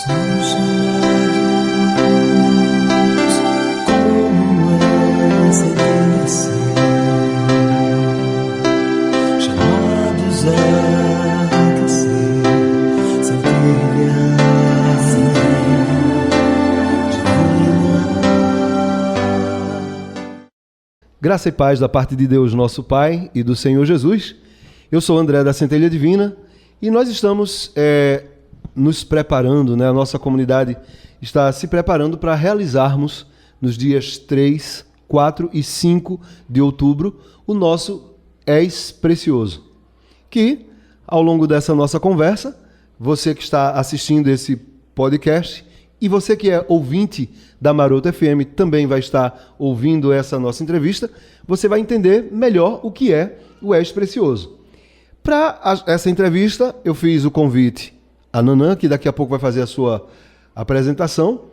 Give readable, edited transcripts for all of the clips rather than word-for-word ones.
Somos chamados como essa descer, chamados a crescer, sem trilha divina. Graça e paz da parte de Deus, nosso Pai, e do Senhor Jesus. Eu sou André da Centelha Divina e nós estamos nos preparando, né? A nossa comunidade está se preparando para realizarmos nos dias 3, 4 e 5 de outubro o nosso És Precioso. Que, ao longo dessa nossa conversa, você que está assistindo esse podcast e você que é ouvinte da Maroto FM também vai estar ouvindo essa nossa entrevista, você vai entender melhor o que é o És Precioso. Para essa entrevista, eu fiz o convite a Nanã, que daqui a pouco vai fazer a sua apresentação,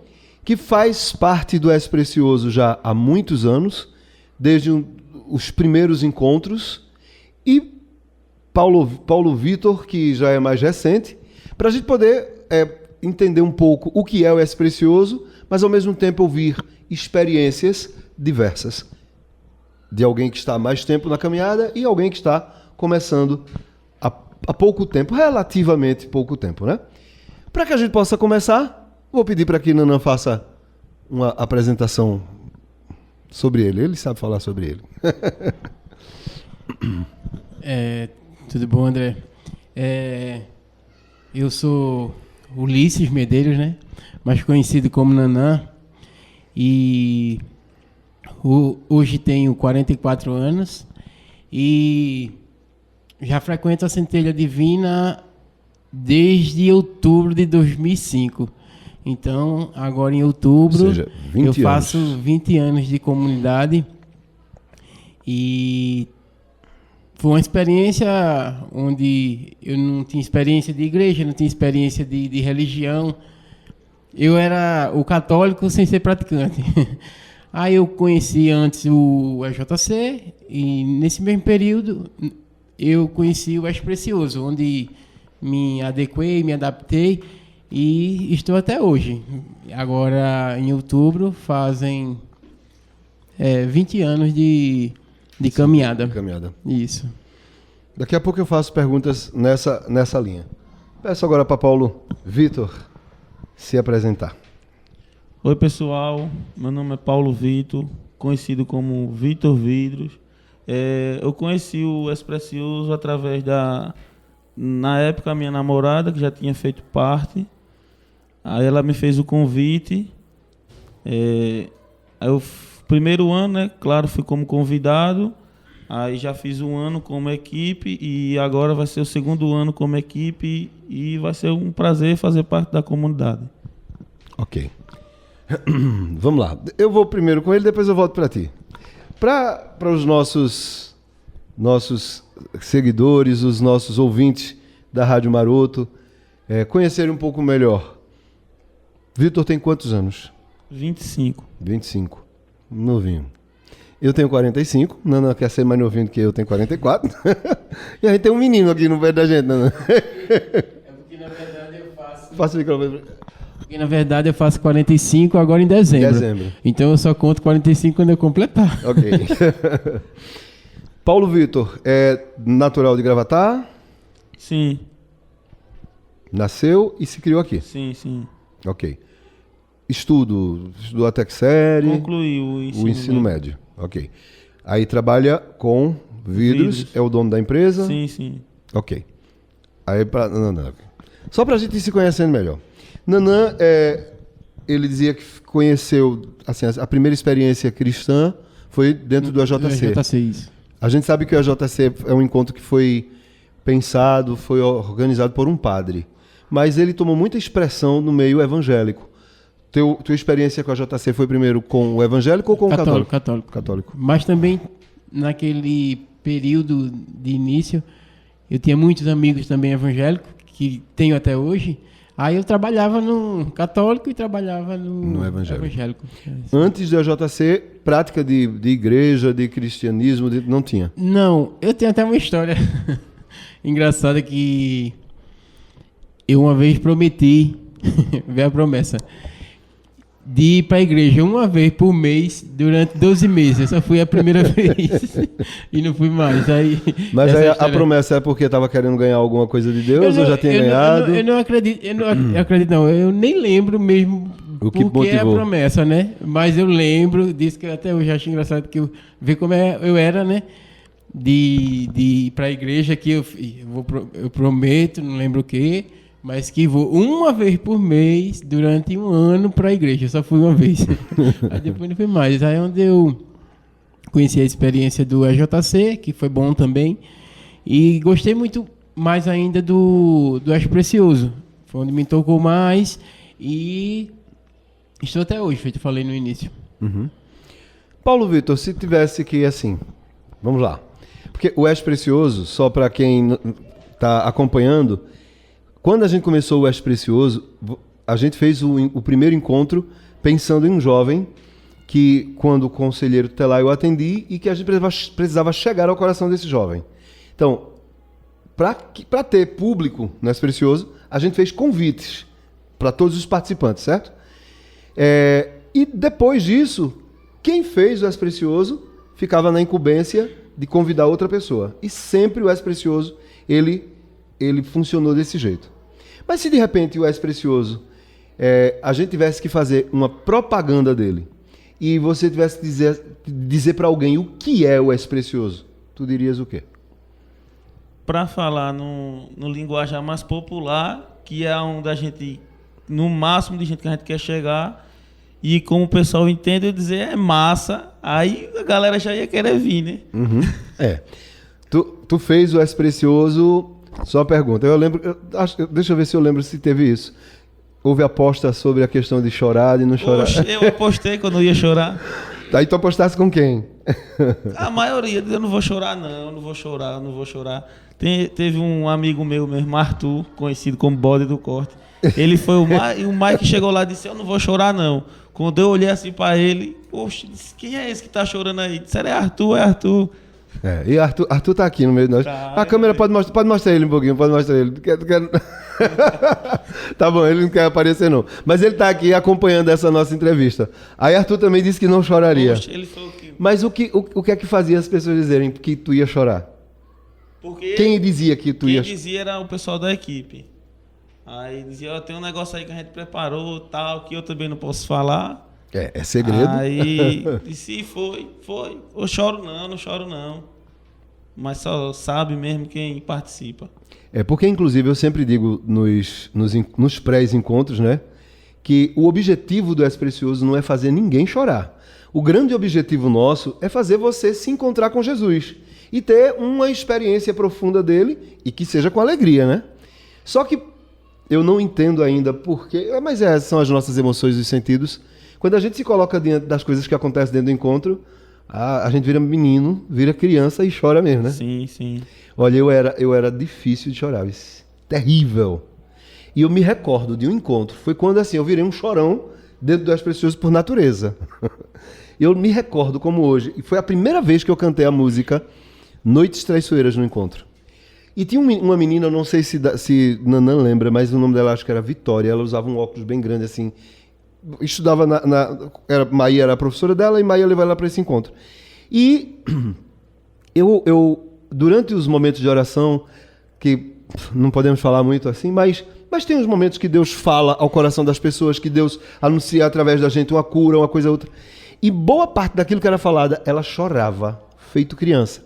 que faz parte do És Precioso já há muitos anos, desde os primeiros encontros, e Paulo Vitor, que já é mais recente, para a gente poder entender um pouco o que é o És Precioso, mas ao mesmo tempo ouvir experiências diversas de alguém que está há mais tempo na caminhada e alguém que está começando há pouco tempo, relativamente pouco tempo, né? Para que a gente possa começar, vou pedir para que Nanã faça uma apresentação sobre ele. Ele sabe falar sobre ele. Tudo bom, André? Eu sou Ulisses Medeiros, né? Mais conhecido como Nanã. E hoje tenho 44 anos e já frequento a Centelha Divina desde outubro de 2005. Então, agora em outubro, ou seja, eu faço 20 anos de comunidade. E foi uma experiência onde eu não tinha experiência de igreja, não tinha experiência de religião. Eu era o católico sem ser praticante. Aí eu conheci antes o EJC e nesse mesmo período eu conheci o És Precioso, onde me adequei, me adaptei e estou até hoje. Agora, em outubro, fazem 20 anos de caminhada. Isso. Daqui a pouco eu faço perguntas nessa linha. Peço agora para Paulo Vitor se apresentar. Oi, pessoal. Meu nome é Paulo Vitor, conhecido como Vitor Vidros. Eu conheci o És Precioso através na época, a minha namorada, que já tinha feito parte. Aí ela me fez o convite. Aí primeiro ano, né? Claro, fui como convidado. Aí já fiz um ano como equipe e agora vai ser o segundo ano como equipe e vai ser um prazer fazer parte da comunidade. Ok. Vamos lá. Eu vou primeiro com ele, depois eu volto para ti. Para os nossos seguidores, os nossos ouvintes da Rádio Maroto, conhecerem um pouco melhor. Vitor tem quantos anos? 25. 25. Novinho. Eu tenho 45. Nana quer ser mais novinho do que eu, tenho 44. E a gente tem um menino aqui no pé da gente, Nana. Porque na verdade eu faço... Faça o microfone. Porque na verdade eu faço 45 agora em dezembro. Então eu só conto 45 quando eu completar. Ok. Paulo Vitor, é natural de Gravatá? Sim. Nasceu e se criou aqui? Sim. Ok. Estudou até que série? Concluí o ensino médio. Ok. Aí trabalha com vidros, é o dono da empresa? Sim. Ok. Aí só pra gente ir se conhecendo melhor. Nanã, ele dizia que conheceu, assim, a primeira experiência cristã foi dentro do AJC. Isso. A gente sabe que o AJC é um encontro que foi pensado, foi organizado por um padre, mas ele tomou muita expressão no meio evangélico. Tua experiência com a AJC foi primeiro com o evangélico ou com o católico? Católico. Mas também, naquele período de início, eu tinha muitos amigos também evangélicos, que tenho até hoje. Aí eu trabalhava no católico e trabalhava no evangélico. Antes do AJC, prática de igreja, de cristianismo, não tinha? Não, eu tenho até uma história engraçada que eu uma vez prometi Vê a promessa. De ir para a igreja uma vez por mês durante 12 meses. Eu só fui a primeira vez e não fui mais. Mas essa aí a história- promessa é porque estava querendo ganhar alguma coisa de Deus ou já tinha ganhado? Eu não acredito, eu acredito não. Eu nem lembro mesmo O que porque é a motivou? promessa, né? Mas eu lembro disso que eu até hoje acho engraçado que eu ver como eu era, né? De ir para a igreja que eu prometo, não lembro o quê, mas que vou uma vez por mês durante um ano para a igreja. Eu só fui uma vez. Aí depois não fui mais. Aí é onde eu conheci a experiência do EJC, que foi bom também. E gostei muito mais ainda do Acho Precioso. Foi onde me tocou mais. E estou até hoje, feito eu falei no início. Paulo Vitor, se tivesse que, assim, vamos lá. Porque o És Precioso, só para quem está acompanhando, quando a gente começou o És Precioso, a gente fez o primeiro encontro pensando em um jovem que, quando o conselheiro tutelar, eu atendi e que a gente precisava chegar ao coração desse jovem. Então, para ter público no És Precioso, a gente fez convites para todos os participantes, certo? E depois disso, quem fez o És Precioso ficava na incumbência de convidar outra pessoa. E sempre o És Precioso, ele funcionou desse jeito. Mas se de repente o És Precioso, a gente tivesse que fazer uma propaganda dele, e você tivesse que dizer para alguém o que é o És Precioso, tu dirias o quê? Para falar no linguajar mais popular, que é onde a gente, no máximo de gente que a gente quer chegar, e como o pessoal entende, eu dizer é massa, aí a galera já ia querer vir, né? Tu fez o És Precioso, só uma pergunta, eu lembro, deixa eu ver se eu lembro se teve isso. Houve aposta sobre a questão de chorar, de não chorar. Poxa, eu apostei que eu não ia chorar. Aí tu apostasse com quem? A maioria diz, eu não vou chorar não, não vou chorar, não vou chorar. Teve um amigo meu mesmo, Arthur, conhecido como Bode do Corte. Ele foi o Mike que chegou lá e disse, eu não vou chorar não. Quando eu olhei assim pra ele, poxa, disse, quem é esse que tá chorando aí? Disse, é Arthur, é Arthur. E Arthur tá aqui no meio de nós. Tá, A câmera pode mostrar ele um pouquinho, pode mostrar ele. Tá bom, ele não quer aparecer não. Mas ele tá aqui acompanhando essa nossa entrevista. Aí Arthur também disse que não choraria. Poxa, ele foi o que... Mas o que é que fazia as pessoas dizerem que tu ia chorar? Porque Quem dizia que tu quem ia... dizia era o pessoal da equipe. Aí dizia, ó, tem um negócio aí que a gente preparou, tal, que eu também não posso falar. É segredo. Aí disse, foi. Eu choro não choro não. Mas só sabe mesmo quem participa. Porque, inclusive, eu sempre digo nos pré-encontros, né? Que o objetivo do És Precioso não é fazer ninguém chorar. O grande objetivo nosso é fazer você se encontrar com Jesus e ter uma experiência profunda dele e que seja com alegria, né? Só que eu não entendo ainda porquê, mas são as nossas emoções e sentidos. Quando a gente se coloca diante das coisas que acontecem dentro do encontro, a gente vira menino, vira criança e chora mesmo, né? Sim. Olha, eu era difícil de chorar, terrível. E eu me recordo de um encontro, foi quando assim eu virei um chorão dentro das pessoas por natureza. Eu me recordo como hoje, e foi a primeira vez que eu cantei a música Noites Traiçoeiras no encontro. E tinha uma menina, eu não sei se Nanã lembra, mas o nome dela acho que era Vitória, ela usava um óculos bem grande assim, estudava Maia era a professora dela e Maia levou ela para esse encontro. E eu durante os momentos de oração, que não podemos falar muito assim, mas tem uns momentos que Deus fala ao coração das pessoas, que Deus anuncia através da gente uma cura, uma coisa outra. E boa parte daquilo que era falada, ela chorava, feito criança.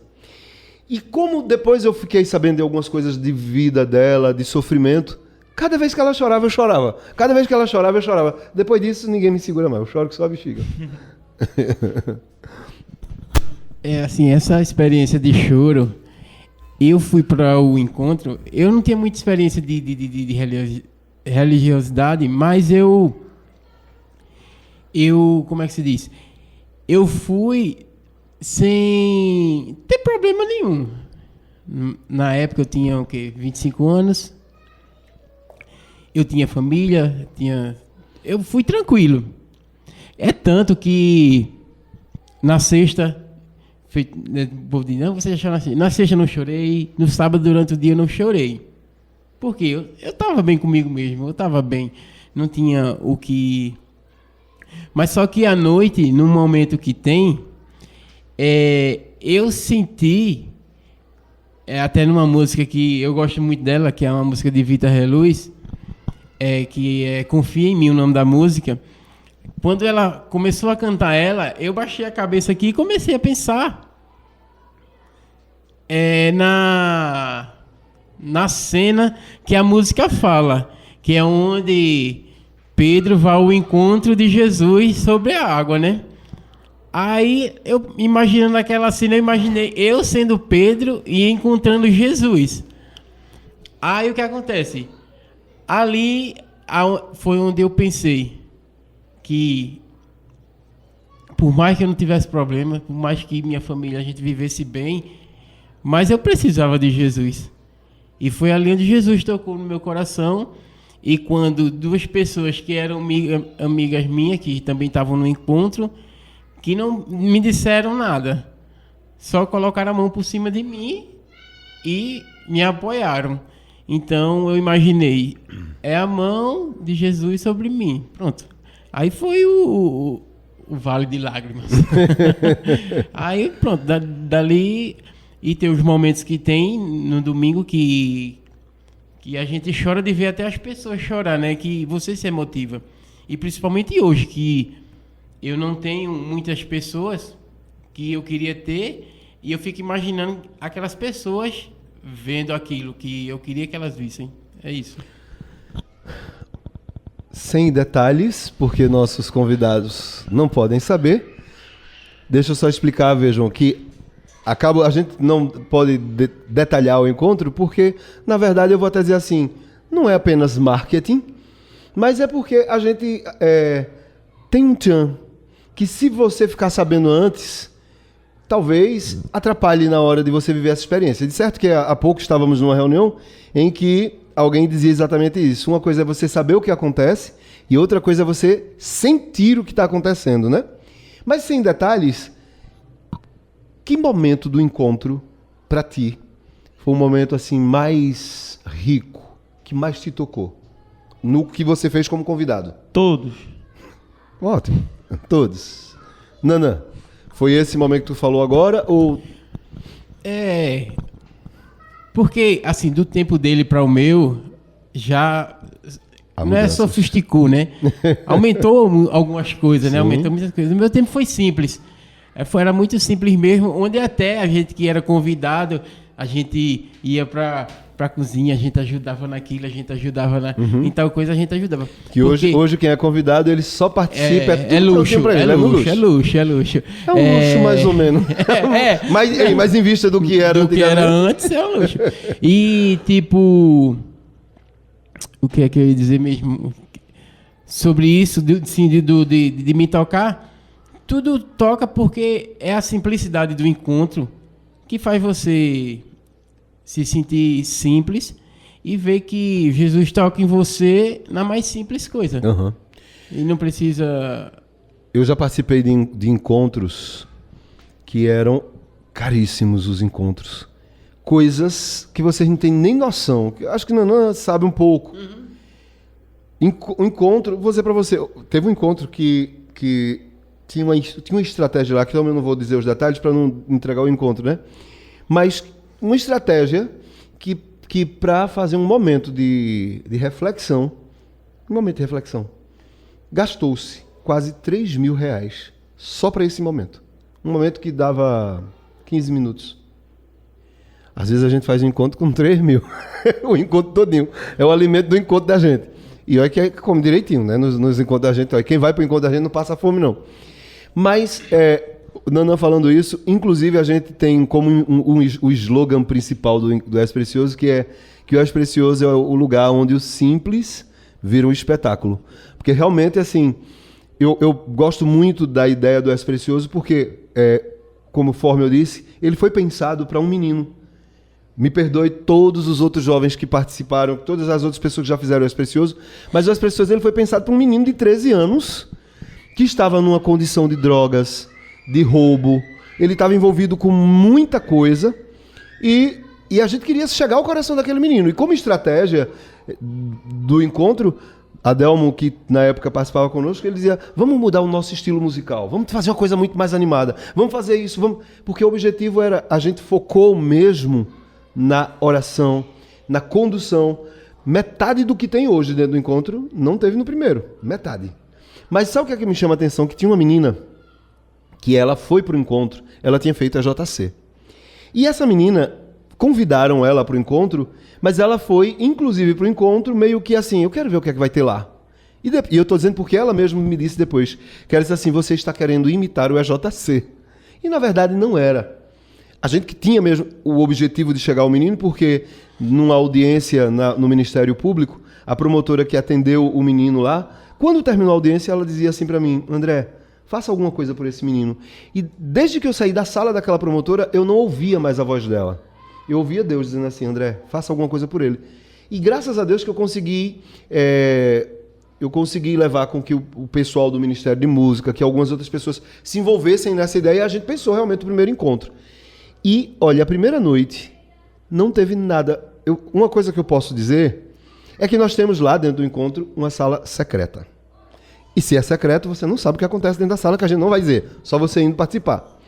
E como depois eu fiquei sabendo de algumas coisas de vida dela, de sofrimento, cada vez que ela chorava, eu chorava. Cada vez que ela chorava, eu chorava. Depois disso, ninguém me segura mais. Eu choro que só a bexiga. Assim, essa experiência de choro, eu fui para o encontro, eu não tinha muita experiência de religiosidade, mas eu, como é que se diz? Eu fui sem ter problema nenhum. Na época eu tinha, 25 anos, eu tinha família, eu fui tranquilo. É tanto que na sexta, o povo diz, não, você já chorou na sexta. Na sexta eu não chorei, no sábado durante o dia eu não chorei. Por quê? Eu estava bem comigo mesmo, eu estava bem. não tinha o que... Mas só que à noite, no momento que tem, eu senti, até numa música que eu gosto muito dela, que é uma música de Vitor Reluz, que é Confia em Mim, o nome da música. Quando ela começou a cantar ela, eu baixei a cabeça aqui e comecei a pensar na cena que a música fala, que é onde Pedro vai ao encontro de Jesus sobre a água, né? Aí, eu imaginando aquela cena, eu imaginei eu sendo Pedro e encontrando Jesus. Aí, o que acontece? Ali foi onde eu pensei que, por mais que eu não tivesse problema, por mais que minha família, a gente vivesse bem, mas eu precisava de Jesus. E foi ali onde Jesus tocou no meu coração. E quando duas pessoas que eram amigas minhas, que também estavam no encontro, que não me disseram nada, só colocaram a mão por cima de mim e me apoiaram. Então eu imaginei, é a mão de Jesus sobre mim. Pronto. Aí foi o vale de lágrimas. Aí pronto, dali... E tem os momentos que tem no domingo que a gente chora de ver até as pessoas chorar, né? Que você se emotiva. E principalmente hoje, que eu não tenho muitas pessoas que eu queria ter, e eu fico imaginando aquelas pessoas vendo aquilo que eu queria que elas vissem. É isso. Sem detalhes, porque nossos convidados não podem saber. Deixa eu só explicar, vejam, que a gente não pode detalhar o encontro porque, na verdade, eu vou até dizer assim, não é apenas marketing, mas é porque a gente tem um tchan que, se você ficar sabendo antes, talvez atrapalhe na hora de você viver essa experiência. De certo que há pouco estávamos numa reunião em que alguém dizia exatamente isso. Uma coisa é você saber o que acontece e outra coisa é você sentir o que está acontecendo, né? Mas sem detalhes... Que momento do encontro, para ti, foi um momento assim mais rico, que mais te tocou? No que você fez como convidado? Todos. Ótimo. Todos. Nanã, foi esse momento que tu falou agora ou... Porque, assim, do tempo dele para o meu, já... Não é sofisticou, né? Aumentou algumas coisas, né? Aumentou muitas coisas. No meu tempo foi simples. Era muito simples mesmo, onde até a gente que era convidado, a gente ia pra cozinha, a gente ajudava naquilo, a gente ajudava em tal coisa, a gente ajudava. Que hoje quem é convidado, ele só participa, é luxo, é luxo. É um luxo mais ou menos. Mas em vista do que era antes, é um luxo. E tipo, o que é que eu ia dizer mesmo? Sobre isso, de me tocar... Tudo toca porque é a simplicidade do encontro que faz você se sentir simples e ver que Jesus toca em você na mais simples coisa. Uhum. E não precisa... Eu já participei de encontros que eram caríssimos, os encontros. Coisas que vocês não têm nem noção. Acho que Nanã sabe um pouco. Um encontro, vou dizer para você, teve um encontro que tinha uma estratégia lá, que eu não vou dizer os detalhes para não entregar o encontro, né? Mas uma estratégia que para fazer um momento de reflexão, gastou-se quase R$3.000 só para esse momento. Um momento que dava 15 minutos. Às vezes a gente faz um encontro com 3 mil. O encontro todinho. É o alimento do encontro da gente. E olha que come direitinho, né? Nos encontros da gente. Olha, quem vai para o encontro da gente não passa fome, não. Mas, Nanã falando isso, inclusive a gente tem como o slogan principal do És Precioso, que é que o És Precioso é o lugar onde o simples vira um espetáculo. Porque realmente, assim, eu gosto muito da ideia do És Precioso porque, conforme eu disse, ele foi pensado para um menino. Me perdoe todos os outros jovens que participaram, todas as outras pessoas que já fizeram o És Precioso, mas o És Precioso ele foi pensado para um menino de 13 anos que estava numa condição de drogas, de roubo, ele estava envolvido com muita coisa e a gente queria chegar ao coração daquele menino. E como estratégia do encontro, Adelmo, que na época participava conosco, ele dizia, vamos mudar o nosso estilo musical, vamos fazer uma coisa muito mais animada, vamos fazer isso, vamos... porque o objetivo era, a gente focou mesmo na oração, na condução. Metade do que tem hoje dentro do encontro não teve no primeiro, metade. Mas sabe o que é que me chama a atenção? Que tinha uma menina que ela foi para o encontro, ela tinha feito a JC. E essa menina, convidaram ela para o encontro, mas ela foi, inclusive, para o encontro meio que assim, eu quero ver o que é que vai ter lá. E eu estou dizendo porque ela mesma me disse depois, que ela disse assim, você está querendo imitar o EJC. E na verdade não era. A gente que tinha mesmo o objetivo de chegar ao menino, porque numa audiência no Ministério Público, a promotora que atendeu o menino lá, quando terminou a audiência, ela dizia assim para mim, André, faça alguma coisa por esse menino. E desde que eu saí da sala daquela promotora, eu não ouvia mais a voz dela. Eu ouvia Deus dizendo assim, André, faça alguma coisa por ele. E graças a Deus que eu consegui levar com que o pessoal do Ministério de Música, que algumas outras pessoas se envolvessem nessa ideia, e a gente pensou realmente o primeiro encontro. E, olha, a primeira noite não teve nada. Uma coisa que eu posso dizer é que nós temos lá dentro do encontro uma sala secreta. E se é secreto, você não sabe o que acontece dentro da sala, que a gente não vai dizer, só você indo participar.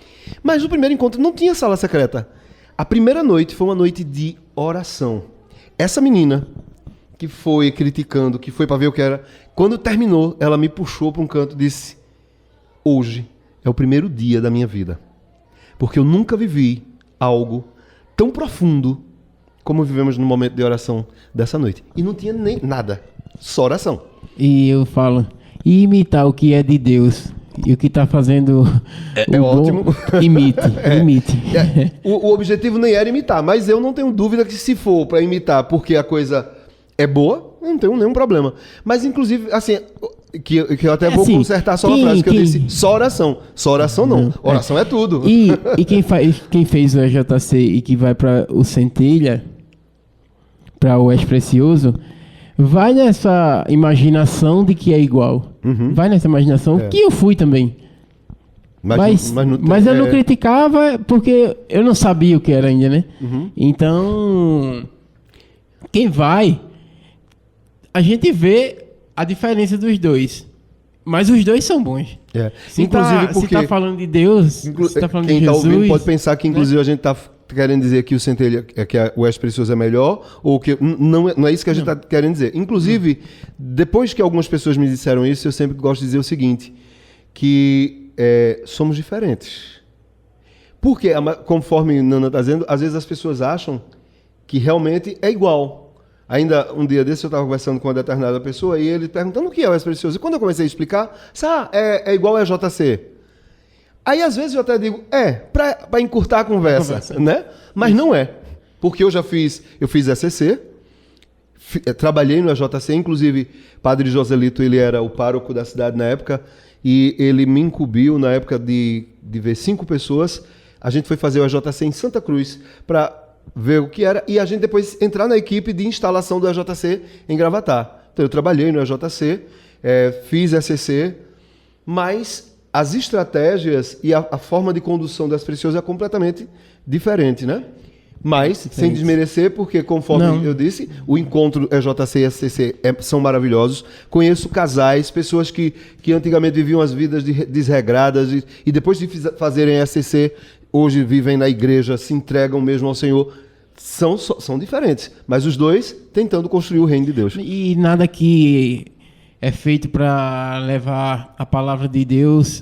Mas no primeiro encontro não tinha sala secreta. A primeira noite foi uma noite de oração. Essa menina que foi criticando, que foi para ver o que era, quando terminou, ela me puxou para um canto e disse, hoje é o primeiro dia da minha vida. Porque eu nunca vivi algo tão profundo como vivemos no momento de oração dessa noite. E não tinha nem nada, só oração. E eu falo, e imitar o que é de Deus e o que está fazendo é ótimo. Imite. O objetivo nem era imitar, mas eu não tenho dúvida que se for para imitar porque a coisa é boa, eu não tenho nenhum problema. Mas inclusive, assim, que eu até vou consertar só uma frase que eu disse, só oração. Só oração não. Oração é tudo. E quem fez o EJC e que vai para o Centelha, para o Precioso, vai nessa imaginação de que é igual. Uhum. Vai nessa imaginação, que eu fui também. Mas eu não criticava porque eu não sabia o que era ainda, né? Uhum. Então, quem vai, a gente vê a diferença dos dois. Mas os dois são bons. Inclusive porque... Se tá falando de Deus, se tá falando de Jesus... Quem tá ouvindo pode pensar que, inclusive, a gente tá querendo dizer que o Centelha, que o Precioso é melhor, ou que... Não é isso que a gente tá querendo dizer. Inclusive, depois que algumas pessoas me disseram isso, eu sempre gosto de dizer o seguinte, que somos diferentes. Porque, conforme Nana está dizendo, às vezes as pessoas acham que realmente é igual. Ainda um dia desse eu estava conversando com uma determinada pessoa e ele perguntando o que é o Precioso. E quando eu comecei a explicar, é igual a JC. Aí às vezes eu até digo, para encurtar a conversa, né? Mas não é. Porque eu fiz ECC, trabalhei no EJC, inclusive Padre Joselito, ele era o pároco da cidade na época, e ele me incumbiu na época de ver 5 pessoas. A gente foi fazer o EJC em Santa Cruz para ver o que era, e a gente depois entrar na equipe de instalação do EJC em Gravatá. Então eu trabalhei no EJC, fiz ECC, mas as estratégias e a forma de condução das Preciosas é completamente diferente, né? Mas, sem desmerecer, porque conforme eu disse, o encontro EJC e ECC são maravilhosos. Conheço casais, pessoas que antigamente viviam as vidas desregradas e depois de fazerem ECC, hoje vivem na igreja, se entregam mesmo ao Senhor. São diferentes, mas os dois tentando construir o reino de Deus. E nada que é feito para levar a palavra de Deus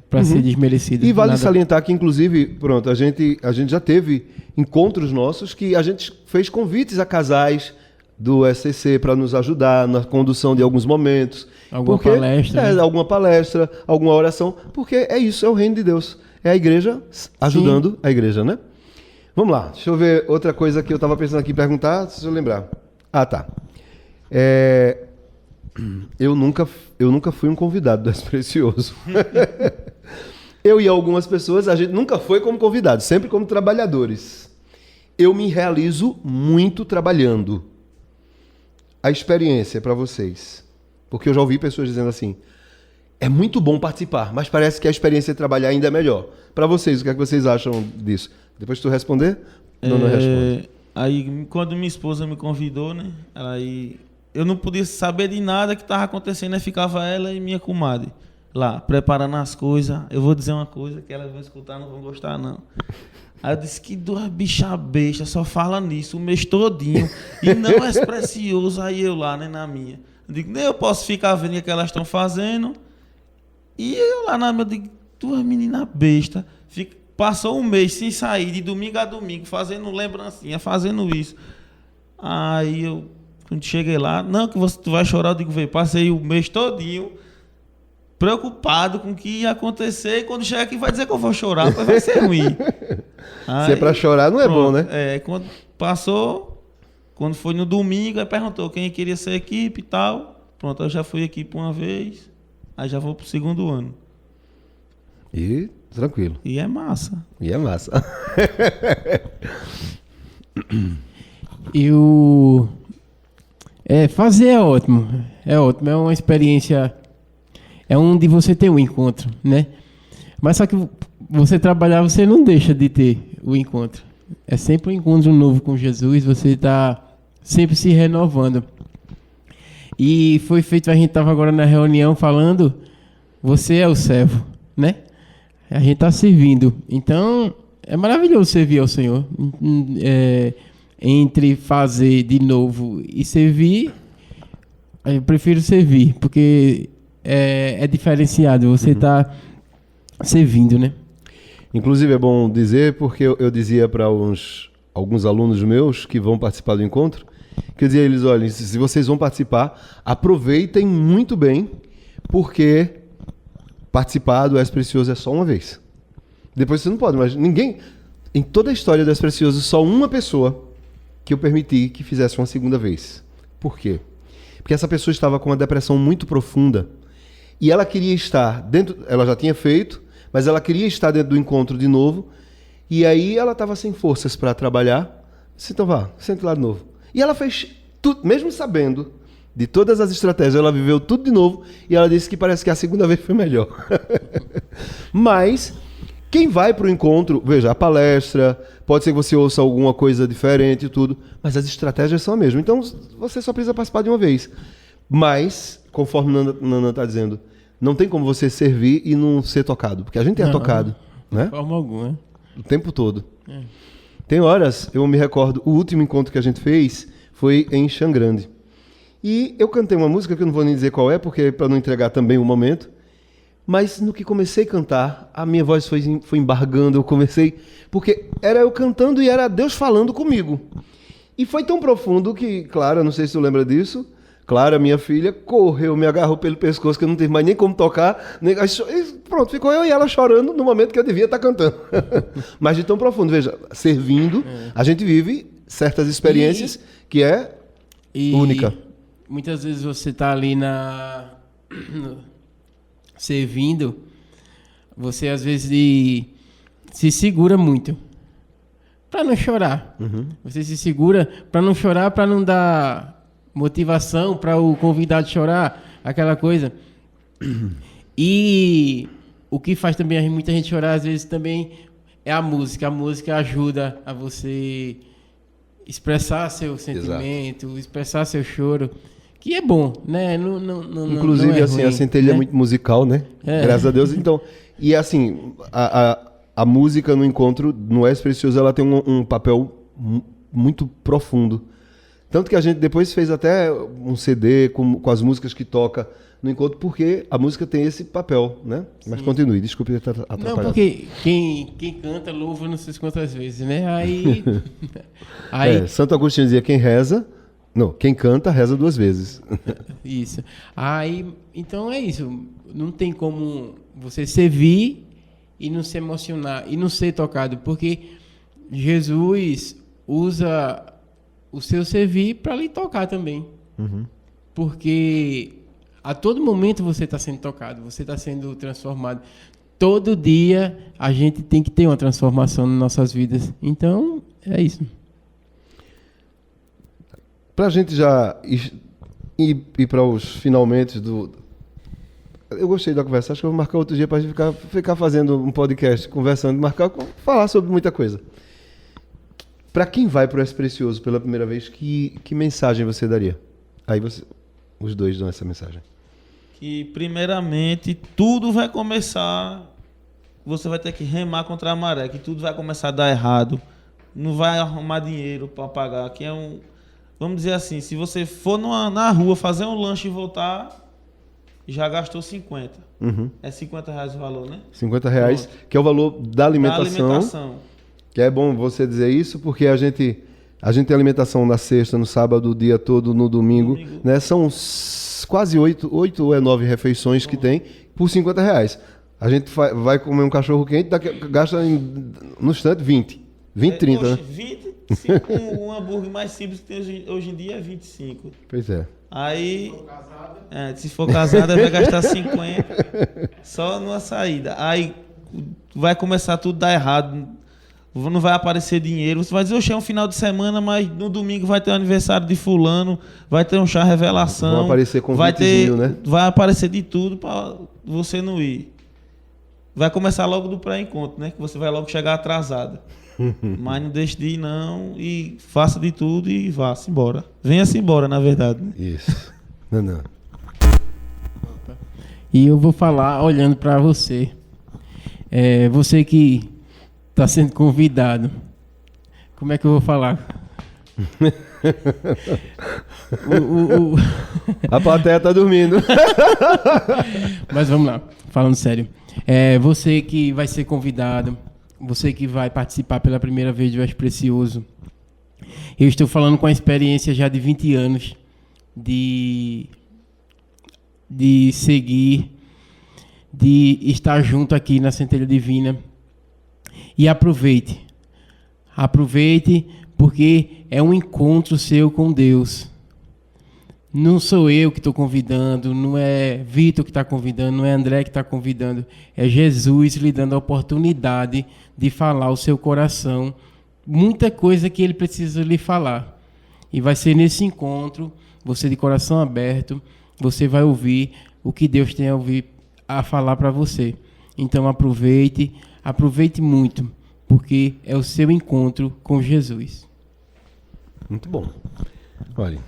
para ser desmerecido. E vale salientar que, inclusive, pronto, a gente já teve encontros nossos que a gente fez convites a casais do ECC para nos ajudar na condução de alguns momentos. Alguma palestra, alguma oração, porque é isso, é o reino de Deus. É a igreja ajudando a igreja, né? Vamos lá, deixa eu ver outra coisa que eu estava pensando aqui em perguntar, deixa eu lembrar. Ah, tá. Eu nunca fui um convidado do Precioso. Eu e algumas pessoas, a gente nunca foi como convidado, sempre como trabalhadores. Eu me realizo muito trabalhando. A experiência para vocês. Porque eu já ouvi pessoas dizendo assim, é muito bom participar, mas parece que a experiência de trabalhar ainda é melhor. Para vocês, o que é que vocês acham disso? Depois de tu responder, não responde. Aí, quando minha esposa me convidou, né? Aí eu não podia saber de nada que estava acontecendo, aí ficava ela e minha comadre lá, preparando as coisas. Eu vou dizer uma coisa que elas vão escutar, não vão gostar, não. Aí eu disse que duas bichas bestas só fala nisso o mês todinho e não é precioso. Aí eu lá, né, na minha. Eu digo, nem eu posso ficar vendo o que elas estão fazendo. E eu lá na minha, eu digo, duas meninas bestas. Passou um mês sem sair, de domingo a domingo, fazendo lembrancinha, fazendo isso. Aí eu, quando cheguei lá, não, que tu vai chorar, eu digo, vem, passei o mês todinho preocupado com o que ia acontecer, e quando chegar aqui vai dizer que eu vou chorar, mas vai ser ruim. Aí, se é pra chorar, não é pronto, bom, né? Quando passou, quando foi no domingo, aí perguntou quem queria ser equipe e tal. Pronto, eu já fui equipe uma vez, aí já vou pro segundo ano. E tranquilo. E é massa. E é massa. Fazer é ótimo. É ótimo, é uma experiência. É onde você tem um encontro, né? Mas só que você trabalhar, você não deixa de ter o encontro. É sempre um encontro novo com Jesus, você está sempre se renovando. E foi feito, a gente estava agora na reunião falando, você é o servo, né? A gente está servindo. Então, é maravilhoso servir ao Senhor. Entre fazer de novo e servir, eu prefiro servir, porque é diferenciado, você está servindo, né? Inclusive é bom dizer, porque eu dizia para alguns alunos meus que vão participar do encontro, que eu dizia a eles, olha, se vocês vão participar, aproveitem muito bem, porque participar do És Precioso é só uma vez. Depois você não pode, mas ninguém, em toda a história do És Precioso, só uma pessoa que eu permiti que fizesse uma segunda vez. Por quê? Porque essa pessoa estava com uma depressão muito profunda e ela queria estar dentro, ela já tinha feito, mas ela queria estar dentro do encontro de novo, e aí ela estava sem forças para trabalhar. Disse, então vá, sente lá de novo. E ela fez tudo, mesmo sabendo de todas as estratégias, ela viveu tudo de novo, e ela disse que parece que a segunda vez foi melhor. Mas quem vai para o encontro, veja, a palestra, pode ser que você ouça alguma coisa diferente e tudo, mas as estratégias são a mesma. Então você só precisa participar de uma vez. Mas, conforme Nana está dizendo, não tem como você servir e não ser tocado, porque a gente é tocado, né? De forma alguma. O tempo todo. Tem horas, eu me recordo, o último encontro que a gente fez foi em Xangrande. E eu cantei uma música que eu não vou nem dizer qual é, porque para não entregar também o momento, mas no que comecei a cantar, a minha voz foi embargando, eu comecei, porque era eu cantando e era Deus falando comigo. E foi tão profundo que, Clara, não sei se tu lembra disso, Clara, minha filha, correu, me agarrou pelo pescoço, que eu não tive mais nem como tocar. Pronto, ficou eu e ela chorando no momento que eu devia estar cantando. Mas de tão profundo, veja, servindo, a gente vive certas experiências que é única. Muitas vezes você está ali servindo, você às vezes se segura muito para não chorar. Você se segura para não chorar, para não dar motivação para o convidado chorar, aquela coisa. E o que faz também muita gente chorar às vezes também é a música. A música ajuda a você expressar seu sentimento, exato, expressar seu choro, que é bom, né? Inclusive, não é assim, ruim, a Centelha, né, é muito musical, né? Graças a Deus. Então, e assim, a música no encontro, no És Precioso, ela tem um papel muito profundo. Tanto que a gente depois fez até um CD com as músicas que toca no encontro, porque a música tem esse papel, né? Sim. Mas continue, desculpe estar atrapalhado. Não, porque quem canta louva não sei quantas vezes, né? Aí... Santo Agostinho dizia, quem canta, reza duas vezes. Isso. Então é isso. Não tem como você servir e não se emocionar, e não ser tocado, porque Jesus usa o seu servir para lhe tocar também. Porque a todo momento você está sendo tocado, você está sendo transformado. Todo dia a gente tem que ter uma transformação nas nossas vidas. Então, é isso. Para a gente já ir para os finalmente do... Eu gostei da conversa, acho que eu vou marcar outro dia para a gente ficar fazendo um podcast, conversando, falar sobre muita coisa. Para quem vai para o És Precioso pela primeira vez, que mensagem você daria? Aí os dois dão essa mensagem. Que primeiramente tudo vai começar, você vai ter que remar contra a maré, que tudo vai começar a dar errado, não vai arrumar dinheiro para pagar, que é vamos dizer assim, se você for na rua fazer um lanche e voltar, já gastou 50. Uhum. É R$50 o valor, né? R$50, que é o valor da alimentação. Que é bom você dizer isso, porque a gente tem alimentação na sexta, no sábado, o dia todo, no domingo. Né? São quase 8 ou 9 refeições que tem por R$50. A gente vai comer um cachorro quente, gasta no instante 20, 30, né? 20, um hambúrguer mais simples que tem hoje em dia é 25. Pois é. Aí, se for casada, vai gastar 50 só numa saída. Aí vai começar tudo a dar errado. Não vai aparecer dinheiro. Você vai dizer, oxe, é um final de semana, mas no domingo vai ter o aniversário de fulano, vai ter um chá revelação. Vai aparecer convitezinho, né? Vai aparecer de tudo para você não ir. Vai começar logo do pré-encontro, né? Que você vai logo chegar atrasado. Mas não deixe de ir, não. E faça de tudo e vá-se embora. Venha-se embora, na verdade. Né? Isso. Não. E eu vou falar olhando para você. Você que está sendo convidado. Como é que eu vou falar? A plateia está dormindo. Mas vamos lá, falando sério. Você que vai ser convidado, você que vai participar pela primeira vez do Verso Precioso. Eu estou falando com a experiência já de 20 anos de seguir, de estar junto aqui na Centelha Divina. E aproveite. Aproveite, porque é um encontro seu com Deus. Não sou eu que estou convidando, não é Vitor que está convidando, não é André que está convidando. É Jesus lhe dando a oportunidade de falar ao seu coração muita coisa que ele precisa lhe falar. E vai ser nesse encontro, você de coração aberto, você vai ouvir o que Deus tem a falar para você. Então aproveite muito, porque é o seu encontro com Jesus. Muito bom. Olha,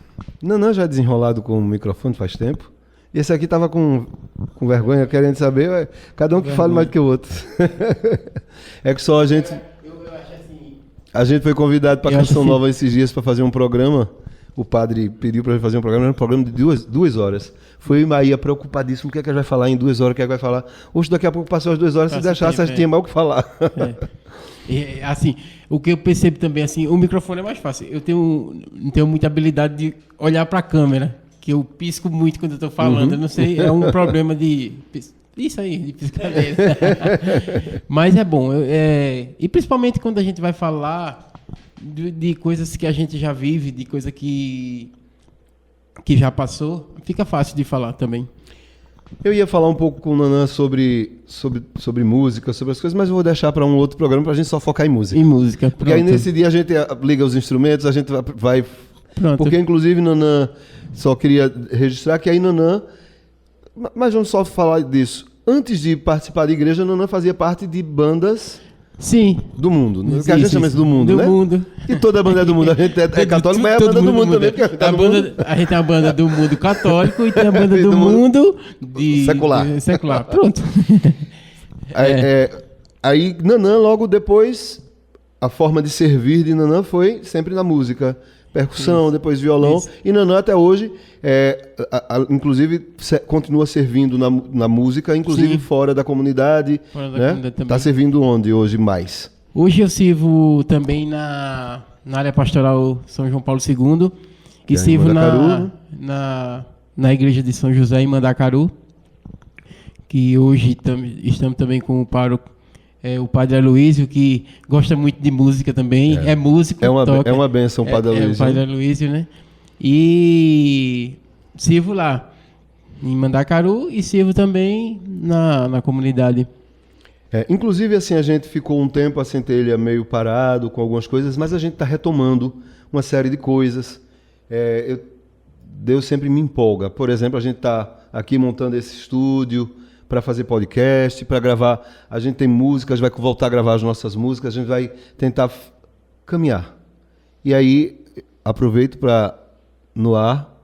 Nanã já desenrolado com o microfone faz tempo. E esse aqui estava com vergonha, querendo saber, cada um que fale mais do que o outro. É que só a gente... A gente foi convidado para a Canção Nova esses dias para fazer um programa. O padre pediu para fazer um programa de 2 horas. Foi Maia preocupadíssimo, o que é que ele vai falar em 2 horas, o que é que vai falar. Hoje daqui a pouco passou as 2 horas, se deixasse, a gente tinha mal o que falar. Assim, o que eu percebo também, assim, o microfone é mais fácil. Eu não tenho muita habilidade de olhar para a câmera, que eu pisco muito quando eu estou falando. Eu não sei, é um problema de... Isso aí, de piscadeira. Mas é bom. E principalmente quando a gente vai falar de coisas que a gente já vive, de coisa que já passou, fica fácil de falar também. Eu ia falar um pouco com o Nanã sobre música, sobre as coisas, mas eu vou deixar para um outro programa para a gente só focar em música. Em música, pronto. Porque aí nesse dia a gente liga os instrumentos, a gente vai... Pronto. Porque inclusive Nanã, só queria registrar que aí Nanã... Mas vamos só falar disso. Antes de participar da igreja, Nanã fazia parte de bandas... Sim. Do mundo. Que a gente chama isso do mundo, né? Do mundo. E toda banda é do mundo. A gente é católico, mas é a banda do mundo também. A gente tem a banda do mundo católico e tem a banda do mundo secular. Pronto. Aí Nanã, logo depois, a forma de servir de Nanã foi sempre na música. Percussão, depois violão. Isso. E Nanã até hoje, inclusive, continua servindo na música, inclusive fora da comunidade. Fora da comunidade também. Está servindo onde hoje mais? Hoje eu sirvo também na área pastoral São João Paulo II, que sirvo na igreja de São José em Mandacaru, que hoje estamos também com o pároco. O Padre Aloísio, que gosta muito de música também, é músico. Toca, é uma benção o Padre Aloísio. O Padre Aloísio, né? E sirvo lá, em Mandacaru, e sirvo também na comunidade. Inclusive, assim, a gente ficou um tempo a Centelha meio parado com algumas coisas, mas a gente está retomando uma série de coisas. Deus sempre me empolga. Por exemplo, a gente está aqui montando esse estúdio para fazer podcast, para gravar. A gente tem músicas, vai voltar a gravar as nossas músicas, a gente vai tentar caminhar. E aí, aproveito para, no ar,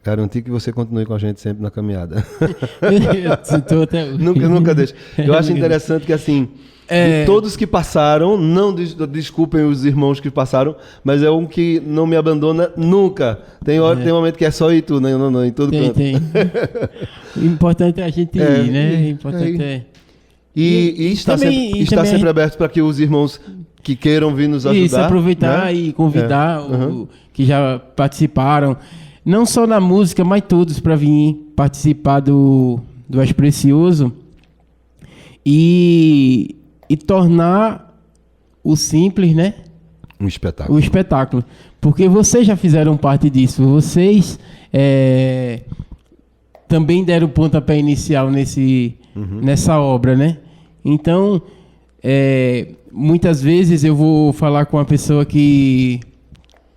garantir que você continue com a gente sempre na caminhada. Eu tô até hoje. Nunca deixa. Eu acho interessante que, assim, de todos que passaram, não desculpem os irmãos que passaram, mas é um que não me abandona nunca. Tem um momento que é só ir tu, né? Não, em todo canto. Tem. O importante é a gente ir, né? O importante é... E está sempre aberto para que os irmãos que queiram vir nos ajudar. Isso, aproveitar, né? E convidar que já participaram, não só na música, mas todos para vir participar do És Precioso e tornar o simples, né? Um espetáculo. O espetáculo. Porque vocês já fizeram parte disso. Vocês também deram o pontapé inicial nessa obra, né? Então, muitas vezes eu vou falar com uma pessoa que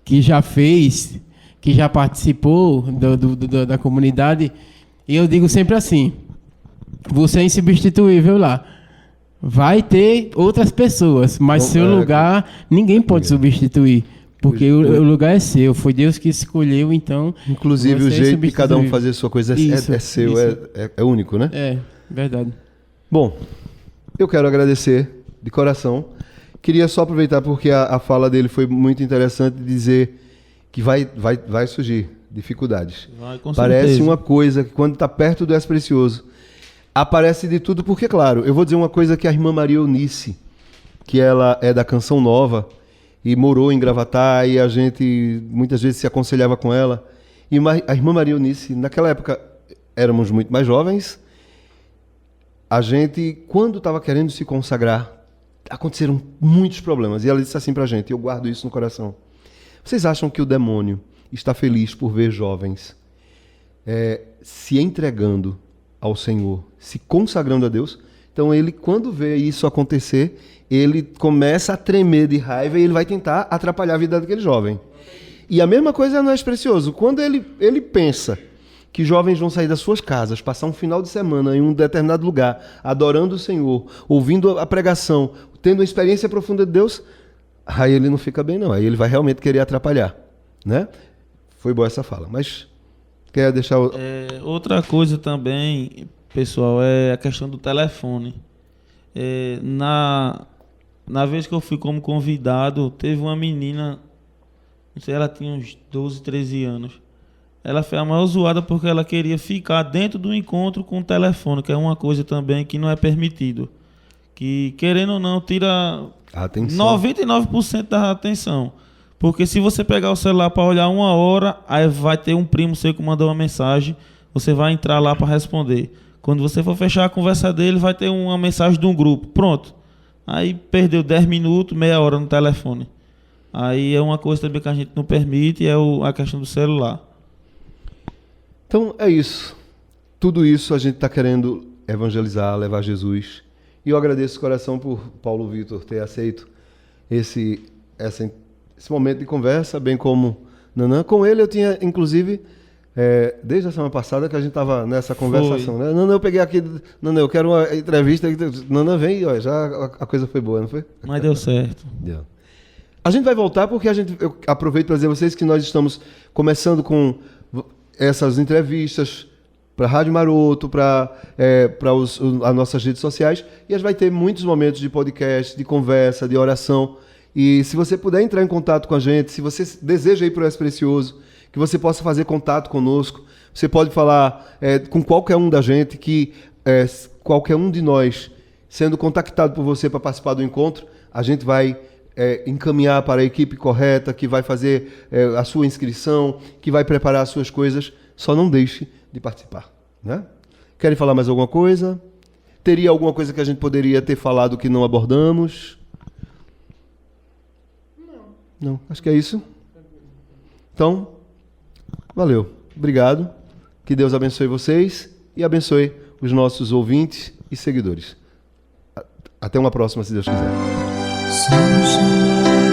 já fez, que já participou da comunidade, e eu digo sempre assim: você é insubstituível lá. Vai ter outras pessoas, mas seu lugar ninguém pode substituir. Porque o lugar é seu, foi Deus que escolheu, então... Inclusive o jeito de cada um fazer sua coisa é seu, é único, né? É, verdade. Bom, eu quero agradecer de coração. Queria só aproveitar porque a fala dele foi muito interessante, dizer que vai surgir dificuldades. Parece certeza. Uma coisa que quando está perto do És Precioso, aparece de tudo, porque, claro, eu vou dizer uma coisa que a irmã Maria Eunice, que ela é da Canção Nova, e morou em Gravatá, e a gente muitas vezes se aconselhava com ela. E a irmã Maria Eunice, naquela época, éramos muito mais jovens. A gente, quando estava querendo se consagrar, aconteceram muitos problemas. E ela disse assim pra gente, eu guardo isso no coração: vocês acham que o demônio está feliz por ver jovens se entregando ao Senhor, se consagrando a Deus? Então ele, quando vê isso acontecer, ele começa a tremer de raiva e ele vai tentar atrapalhar a vida daquele jovem. E a mesma coisa no És Precioso. Quando ele pensa que jovens vão sair das suas casas, passar um final de semana em um determinado lugar, adorando o Senhor, ouvindo a pregação, tendo uma experiência profunda de Deus, aí ele não fica bem não, aí ele vai realmente querer atrapalhar, né? Foi boa essa fala, mas quer deixar... Outra coisa também, pessoal, é a questão do telefone. Na vez que eu fui como convidado, teve uma menina, não sei, ela tinha uns 12, 13 anos. Ela foi a maior zoada porque ela queria ficar dentro do encontro com o telefone, que é uma coisa também que não é permitido. Que, querendo ou não, tira 99% da atenção. Porque se você pegar o celular para olhar 1 hora, aí vai ter um primo seu que mandou uma mensagem, você vai entrar lá para responder. Quando você for fechar a conversa dele, vai ter uma mensagem de um grupo. Pronto. Aí perdeu 10 minutos, meia hora no telefone. Aí é uma coisa também que a gente não permite, é a questão do celular. Então é isso. Tudo isso a gente está querendo evangelizar, levar Jesus. E eu agradeço de coração por Paulo Vitor ter aceito esse momento de conversa, bem como Nanã. Com ele eu tinha, inclusive, desde a semana passada que a gente estava nessa conversação. Né? Nanã, eu peguei aqui, Nanã, eu quero uma entrevista. Nanã, vem e ó, já a coisa foi boa, não foi? Mas deu certo. Deu. A gente vai voltar porque eu aproveito para dizer a vocês que nós estamos começando com essas entrevistas para a Rádio Maroto, para as nossas redes sociais, e a gente vai ter muitos momentos de podcast, de conversa, de oração. E se você puder entrar em contato com a gente, se você deseja ir para o És Precioso, que você possa fazer contato conosco, você pode falar com qualquer um da gente, que qualquer um de nós, sendo contactado por você para participar do encontro, a gente vai encaminhar para a equipe correta, que vai fazer a sua inscrição, que vai preparar as suas coisas. Só não deixe de participar, né? Querem falar mais alguma coisa? Teria alguma coisa que a gente poderia ter falado que não abordamos? Não, acho que é isso. Então, valeu. Obrigado. Que Deus abençoe vocês e abençoe os nossos ouvintes e seguidores. Até uma próxima, se Deus quiser. Sunshine.